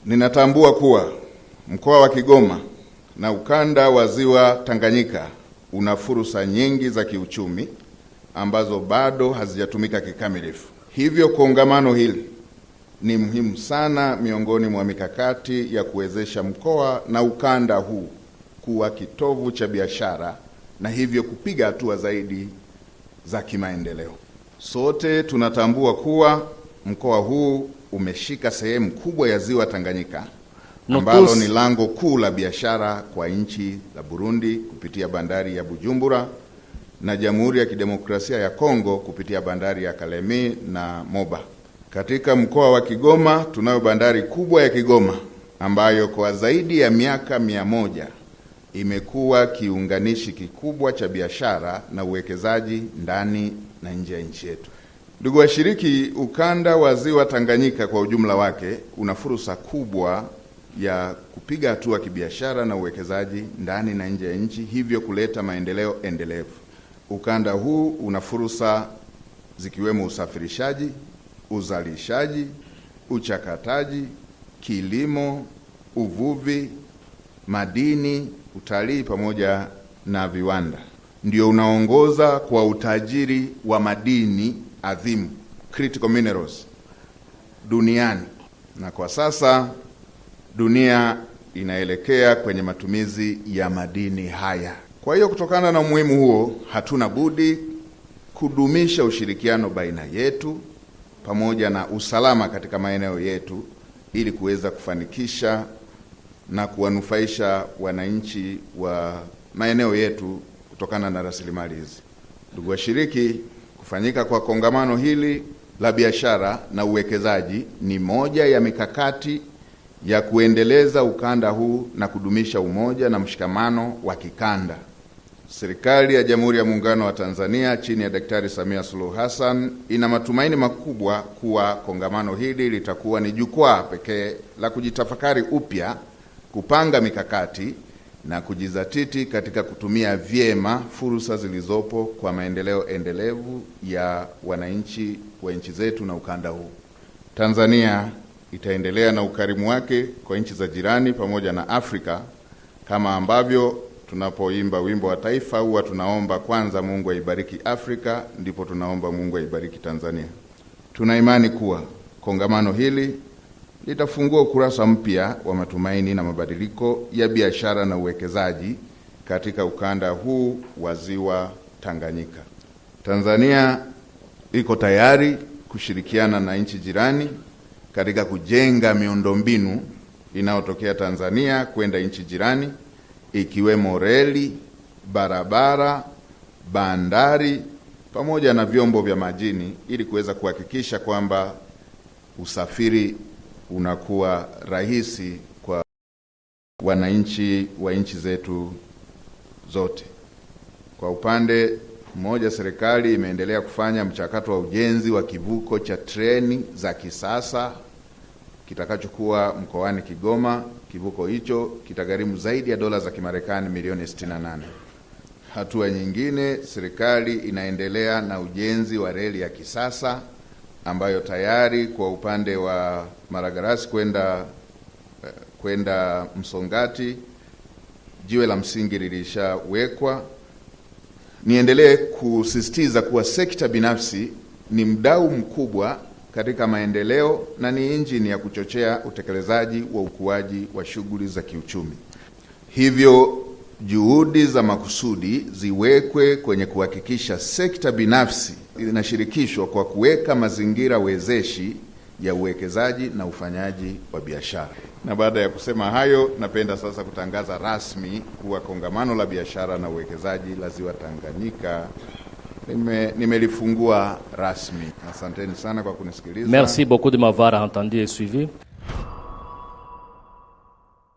Ninatambua kuwa mkoa wa Kigoma na ukanda wa Ziwa Tanganyika una fursa nyingi za kiuchumi ambazo bado hazijatumika kikamilifu. Hivyo kongamano hili ni muhimu sana miongoni mwa mikakati ya kuwezesha mkoa na ukanda huu kuwa kitovu cha biashara na hivyo kupiga hatua zaidi za kimaendeleo. Sote tunatambua kuwa mkoa huu umeshika sehemu kubwa ya Ziwa Tanganyika ambalo ni lango kuu la biashara kwa nchi za Burundi kupitia bandari ya Bujumbura na Jamhuri ya Kidemokrasia ya Kongo kupitia bandari ya Kalemi na Moba. Katika mkoa wa Kigoma tunayo bandari kubwa ya Kigoma ambayo kwa zaidi ya miaka 100 imekuwa kiunganishi kikubwa cha biashara na uwekezaji ndani na nje ya nchi yetu. Ndugu washiriki, ukanda wa Ziwa Tanganyika kwa ujumla wake una fursa kubwa ya kupiga hatua kibiashara na uwekezaji ndani na nje ya nchi, hivyo kuleta maendeleo endelevu. Ukanda huu una fursa zikiwemo usafirishaji, uzalishaji, uchakataji, kilimo, uvuvi, madini, utalii pamoja na viwanda. Ndio unaongoza kwa utajiri wa madini adhimu, critical minerals, duniani. Na kwa sasa dunia inaelekea kwenye matumizi ya madini haya. Kwa hiyo kutokana na umuhimu huo, hatuna budi kudumisha ushirikiano baina yetu pamoja na usalama katika maeneo yetu ili kuweza kufanikisha na kuwanufaisha wananchi wa maeneo yetu kutokana na rasilimali hizi. Ndugu washiriki, kufanyika kwa kongamano hili la biashara na uwekezaji ni moja ya mikakati ya kuendeleza ukanda huu na kudumisha umoja na mshikamano wa kikanda. Serikali ya Jamhuri ya Muungano wa Tanzania chini ya Daktari Samia Suluhu Hassan ina matumaini makubwa kuwa kongamano hili litakuwa ni jukwaa pekee la kujitafakari upya, kupanga mikakati na kujizatiti katika kutumia vyema fursa zilizopo kwa maendeleo endelevu ya wananchi wa nchi zetu na ukanda huu. Tanzania itaendelea na ukarimu wake kwa nchi za jirani pamoja na Afrika, kama ambavyo tunapoimba wimbo wa taifa huwa tunaomba kwanza Mungu aibariki Afrika, ndipo tunaomba Mungu aibariki Tanzania. Tuna imani kuwa kongamano hili litafungua ukurasa mpya wa matumaini na mabadiliko ya biashara na uwekezaji katika ukanda huu wa Ziwa Tanganyika. Tanzania iko tayari kushirikiana na nchi jirani katika kujenga miundombinu inayotokea Tanzania kwenda nchi jirani, ikiwemo reli, barabara, bandari pamoja na vyombo vya majini ili kuweza kuhakikisha kwamba usafiri unakuwa rahisi kwa wananchi wa nchi zetu zote. Kwa upande mmoja, serikali imeendelea kufanya mchakato wa ujenzi wa kivuko cha treni za kisasa kitakachokuwa mkoani Kigoma. Kivuko hicho kitagharimu zaidi ya dola za Kimarekani milioni 68. Hatua nyingine, serikali inaendelea na ujenzi wa reli ya kisasa ambayo tayari kwa upande wa Maragarasi kwenda Msongati jiwe la msingi lilishawekwa. Niendelee kusisitiza kuwa sekta binafsi ni mdau mkubwa katika maendeleo na ni injini ya kuchochea utekelezaji wa ukuaji wa shughuli za kiuchumi. Hivyo juhudi za makusudi ziwekwe kwenye kuhakikisha sekta binafsi inashirikishwa kwa kuweka mazingira wezeshi ya uwekezaji na ufanyaji wa biashara. Na baada ya kusema hayo, napenda sasa kutangaza rasmi kuwa kongamano la biashara na uwekezaji la Ziwa Tanganyika nimelifungua rasmi. Asanteni sana kwa kunisikiliza. Merci beaucoup de m'avoir entendu et suivi.